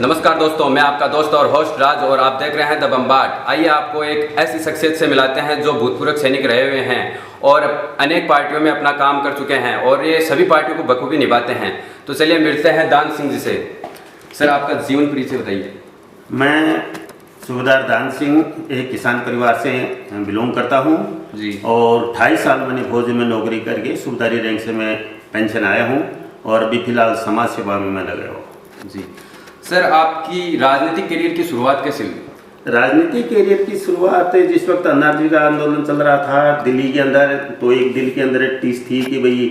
नमस्कार दोस्तों, मैं आपका दोस्त और होस्ट राज और आप देख रहे हैं द बम्बार्ड। आइए आपको एक ऐसी शख्सियत से मिलाते हैं जो भूतपूर्व सैनिक रहे हुए हैं और अनेक पार्टियों में अपना काम कर चुके हैं और ये सभी पार्टियों को बखूबी निभाते हैं। तो चलिए मिलते हैं दान सिंह जी से। सर, आपका जीवन परिचय बताइए। मैं सूबेदार दान सिंह एक किसान परिवार से बिलोंग करता हूँ जी। और 28 साल मैंने फौज में नौकरी करके सूबेदारी रैंक से मैं पेंशन आया हूँ और अभी फिलहाल समाज सेवा में मैं लगा हूँ। जी सर, आपकी राजनीतिक करियर की शुरुआत कैसे हुई? राजनीतिक करियर की शुरुआत जिस वक्त अनारजी का आंदोलन चल रहा था दिल्ली के अंदर, तो एक दिल के अंदर एक टीस थी कि भाई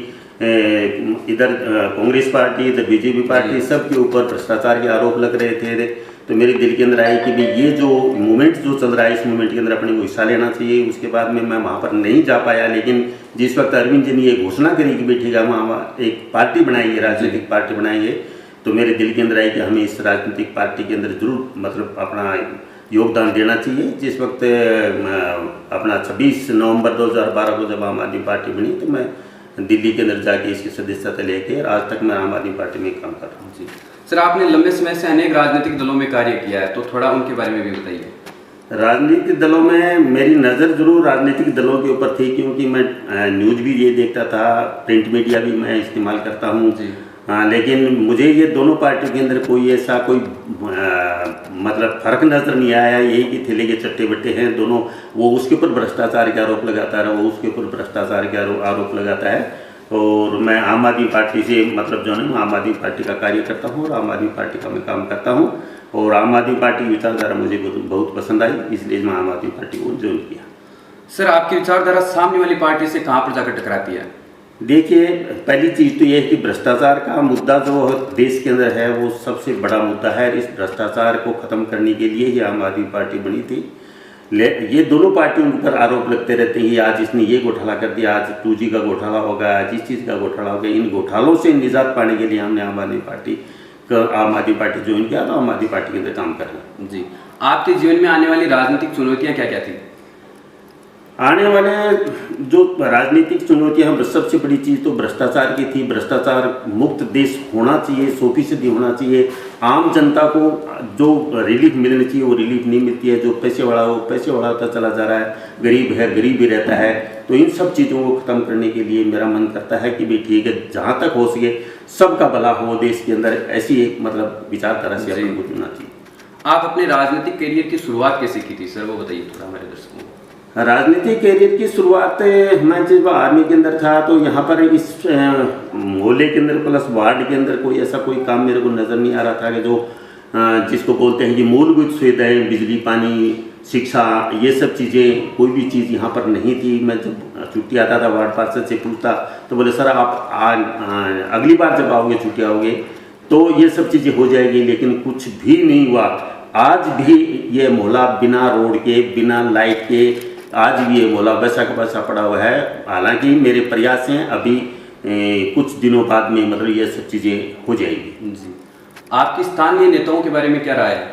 इधर कांग्रेस पार्टी, इधर बीजेपी पार्टी, सबके ऊपर भ्रष्टाचार के आरोप लग रहे थे। तो मेरे दिल के अंदर आई कि भाई ये जो मूवमेंट जो चल रहा है इस मूवमेंट के अंदर अपने को हिस्सा लेना चाहिए। उसके बाद में मैं वहाँ पर नहीं जा पाया, लेकिन जिस वक्त अरविंद जी ने ये घोषणा करी कि बेटी का वहाँ एक पार्टी बनाई है, राजनीतिक पार्टी बनाई है, तो मेरे दिल के अंदर आई कि हमें इस राजनीतिक पार्टी के अंदर जरूर मतलब अपना योगदान देना चाहिए। जिस वक्त अपना 26 नवंबर 2012 को जब आम आदमी पार्टी बनी तो मैं दिल्ली के अंदर जाके इसकी सदस्यता लेके आज तक मैं आम आदमी पार्टी में काम कर रहा हूँ। जी सर, आपने लंबे समय से अनेक राजनीतिक दलों में कार्य किया है, तो थोड़ा उनके बारे में भी बताइए। राजनीतिक दलों में मेरी नज़र जरूर राजनीतिक दलों के ऊपर थी, क्योंकि मैं न्यूज़ भी ये देखता था, प्रिंट मीडिया भी मैं इस्तेमाल करता हूँ। लेकिन मुझे ये दोनों पार्टियों के अंदर कोई ऐसा कोई मतलब फ़र्क नज़र नहीं आया। यही कि थैले के चट्टे बट्टे हैं दोनों, वो उसके ऊपर भ्रष्टाचार के आरोप लगाता है, वो उसके ऊपर भ्रष्टाचार के आरोप लगाता है। और मैं आम आदमी पार्टी से मतलब जो है आम आदमी पार्टी का कार्य करता हूँ और आम आदमी पार्टी का मैं काम करता हूँ और आम आदमी पार्टी की विचारधारा मुझे बहुत पसंद आई, इसलिए मैं आम आदमी पार्टी को ज्वाइन किया। सर, आपकी विचारधारा सामने वाली पार्टी से कहाँ पर जाकर टकराती है? देखिए, पहली चीज़ तो ये है कि भ्रष्टाचार का मुद्दा जो देश के अंदर है वो सबसे बड़ा मुद्दा है। इस भ्रष्टाचार को ख़त्म करने के लिए ही आम आदमी पार्टी बनी थी। ये दोनों पार्टियों पर आरोप लगते रहते हैं, आज इसने ये घोटाला कर दिया, आज 2G का घोटाला होगा, आज इस चीज़ का घोटाला होगा। इन घोटालों से निजात पाने के लिए हमने आम आदमी पार्टी ज्वाइन किया तो आम आदमी पार्टी के अंदर काम कर रहे हैं। जी, आपके जीवन में आने वाली राजनीतिक चुनौतियाँ क्या क्या थी? आने वाले जो राजनीतिक चुनौतियां हैं, सबसे बड़ी चीज़ तो भ्रष्टाचार की थी। भ्रष्टाचार मुक्त देश होना चाहिए, 100% होना चाहिए। आम जनता को जो रिलीफ मिलनी चाहिए वो रिलीफ नहीं मिलती है। जो पैसे वाला हो पैसे वाला होता चला जा रहा है, गरीब है गरीब ही रहता है। तो इन सब चीज़ों को ख़त्म करने के लिए मेरा मन करता है कि भाई ठीक है, जहाँ तक हो सके सबका भला हो देश के अंदर, ऐसी एक मतलब विचारधारा से अपने को चुनना चाहिए। आप अपने राजनीतिक करियर की शुरुआत कैसे की थी सर, वो बताइए थोड़ा हमारे दर्शकों को। राजनीतिक करियर की शुरुआत मैं जब आर्मी के अंदर था तो यहाँ पर इस मोहल्ले के अंदर प्लस वार्ड के अंदर कोई ऐसा कोई काम मेरे को नज़र नहीं आ रहा था कि जो जिसको बोलते हैं कि मूलभूत सुविधाएं, बिजली, पानी, शिक्षा, ये सब चीज़ें कोई भी चीज़ यहाँ पर नहीं थी। मैं जब छुट्टी आता था वार्ड पार्षद से पूछता तो बोले सर आप अगली बार जब आओगे छुट्टी आओगे तो ये सब चीज़ें हो जाएगी, लेकिन कुछ भी नहीं हुआ। आज भी ये मोहल्ला बिना रोड के, बिना लाइट के, आज भी ये मोहल्ला वैसा का वैसा पड़ा हुआ है। हालांकि मेरे प्रयास हैं अभी कुछ दिनों बाद में मतलब ये सब चीज़ें हो जाएगी। जी, आपकी स्थानीय नेताओं के बारे में क्या राय है?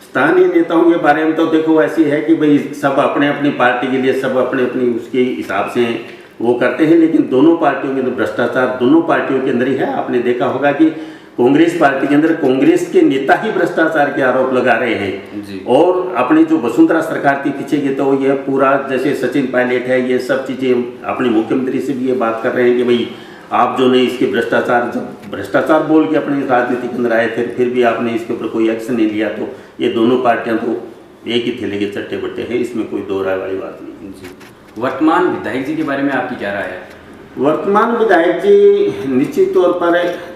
स्थानीय नेताओं के बारे में तो देखो ऐसी है कि भाई सब अपने अपनी पार्टी के लिए सब अपने अपनी उसके हिसाब से वो करते हैं, लेकिन दोनों पार्टियों के अंदर भ्रष्टाचार दोनों पार्टियों के अंदर ही है। आपने देखा होगा कि कांग्रेस पार्टी के अंदर कांग्रेस के नेता ही भ्रष्टाचार के आरोप लगा रहे हैं जी। और अपनी जो वसुंधरा सरकार के पीछे के तो ये पूरा जैसे सचिन पायलट है, ये सब चीज़ें अपने मुख्यमंत्री से भी ये बात कर रहे हैं कि भाई आप जो नहीं इसके भ्रष्टाचार बोल के अपनी राजनीति के अंदर आए थे, फिर भी आपने इसके ऊपर कोई एक्शन नहीं लिया। तो ये दोनों पार्टियां तो एक ही थैले के चट्टे बट्टे हैं, इसमें कोई दो राय वाली बात नहीं जी। वर्तमान विधायक जी के बारे में आपकी क्या राय है? वर्तमान विधायक जी निश्चित तौर पर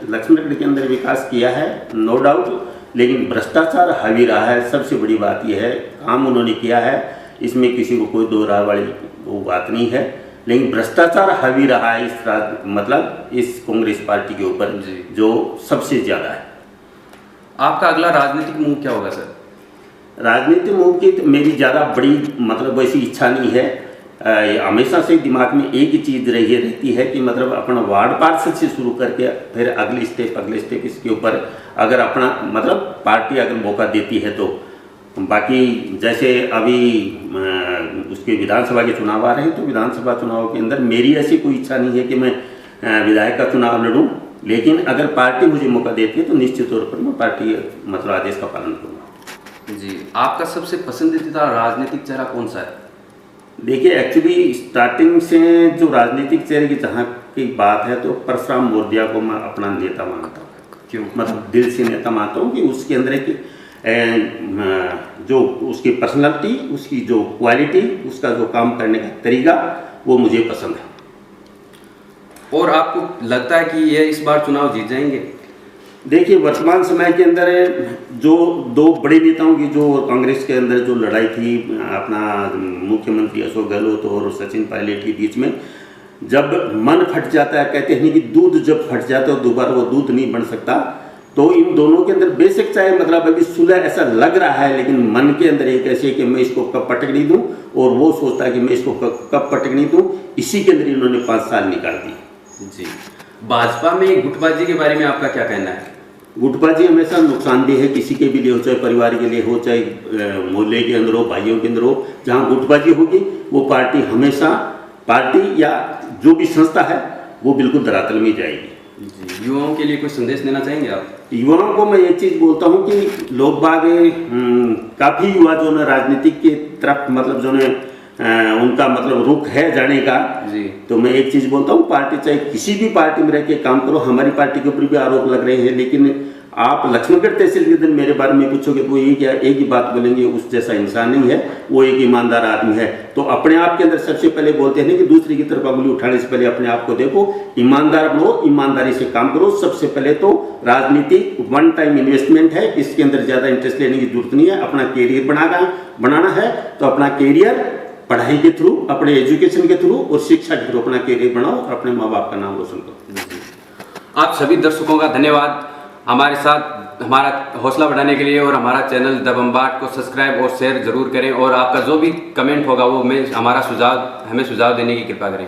लक्ष्मणगढ़ के अंदर विकास किया है, नो डाउट, लेकिन भ्रष्टाचार हावी रहा है। सबसे बड़ी बात यह है काम उन्होंने किया है, इसमें किसी को कोई दो राय वाली वो बात नहीं है, लेकिन भ्रष्टाचार हावी रहा है मतलब इस कांग्रेस पार्टी के ऊपर जो सबसे ज़्यादा है। आपका अगला राजनीतिक मूव क्या होगा सर? राजनीतिक मूव की तो मेरी ज़्यादा बड़ी मतलब वैसी इच्छा नहीं है। हमेशा से दिमाग में एक ही चीज़ रहती है कि मतलब अपना वार्ड पार्षद से शुरू करके फिर अगले स्टेप इसके ऊपर अगर अपना मतलब पार्टी अगर मौका देती है तो। बाकी जैसे अभी उसके विधानसभा के चुनाव आ रहे हैं तो विधानसभा चुनाव के अंदर मेरी ऐसी कोई इच्छा नहीं है कि मैं विधायक का चुनाव लड़ूं। लेकिन अगर पार्टी मुझे मौका देती है तो निश्चित तौर पर मैं पार्टी मतलब आदेश का पालन करूँगा। जी, आपका सबसे पसंदीदा राजनीतिक चेहरा कौन सा है? देखिए, एक्चुअली स्टार्टिंग से जो राजनीतिक चेहरे की जहाँ की बात है तो परशुराम मौर्य को मैं अपना नेता मानता हूँ। क्यों? मतलब दिल से नेता मानता हूँ कि उसके अंदर एक जो उसकी पर्सनालिटी, उसकी जो क्वालिटी, उसका जो काम करने का तरीका, वो मुझे पसंद है। और आपको लगता है कि ये इस बार चुनाव जीत जाएंगे? देखिए, वर्तमान समय के अंदर जो दो बड़े नेताओं की जो कांग्रेस के अंदर जो लड़ाई थी, अपना मुख्यमंत्री अशोक गहलोत और सचिन पायलट के बीच में, जब मन फट जाता है, कहते हैं कि दूध जब फट जाता है दोबारा वो दूध नहीं बन सकता, तो इन दोनों के अंदर बेशक चाहे मतलब अभी सुलह ऐसा लग रहा है, लेकिन मन के अंदर एक ऐसे कि मैं इसको कब पटकनी दूं, और वो सोचता है कि मैं इसको कब पटकनी दूं। इसी के अंदर इन्होंने 5 साल निकाल दिए। जी, भाजपा में गुटबाजी के बारे में आपका क्या कहना है? गुटबाजी हमेशा नुकसानदेह है, किसी के भी लिए हो, चाहे परिवार के लिए हो, चाहे मोहल्ले के अंदर हो, भाइयों के अंदर हो। जहाँ गुटबाजी होगी वो पार्टी हमेशा, पार्टी या जो भी संस्था है वो बिल्कुल धरातल में जाएगी। जी, युवाओं के लिए कोई संदेश देना चाहेंगे आप? युवाओं को मैं एक चीज़ बोलता हूँ कि लोग बाग काफ़ी युवा जो है राजनीतिक की तरफ मतलब जो है उनका मतलब रुख है जाने का। जी, तो मैं एक चीज़ बोलता हूँ, पार्टी चाहे किसी भी पार्टी में रह के काम करो। हमारी पार्टी के ऊपर भी आरोप लग रहे हैं, लेकिन आप लक्ष्मणगढ़ तहसील के दिन मेरे बारे में पूछोगे तो वो एक ही बात बोलेंगे, उस जैसा इंसान नहीं है, वो एक ईमानदार आदमी है। तो अपने आप के अंदर सबसे पहले बोलते हैं कि दूसरे की तरफ उंगली उठाने से पहले अपने आप को देखो, ईमानदार बनो, ईमानदारी से काम करो। सबसे पहले तो राजनीति वन टाइम इन्वेस्टमेंट है, इसके अंदर ज़्यादा इंटरेस्ट लेने की जरूरत नहीं है। अपना कैरियर बनाना है तो अपना कैरियर पढ़ाई के थ्रू, अपने एजुकेशन के थ्रू और शिक्षा के थ्रू अपना कैरियर बनाओ और अपने माँ बाप का नाम रोशन करो। आप सभी दर्शकों का धन्यवाद हमारे साथ हमारा हौसला बढ़ाने के लिए, और हमारा चैनल द बम्बाट को सब्सक्राइब और शेयर जरूर करें, और आपका जो भी कमेंट होगा वो हमें सुझाव देने की कृपा करें।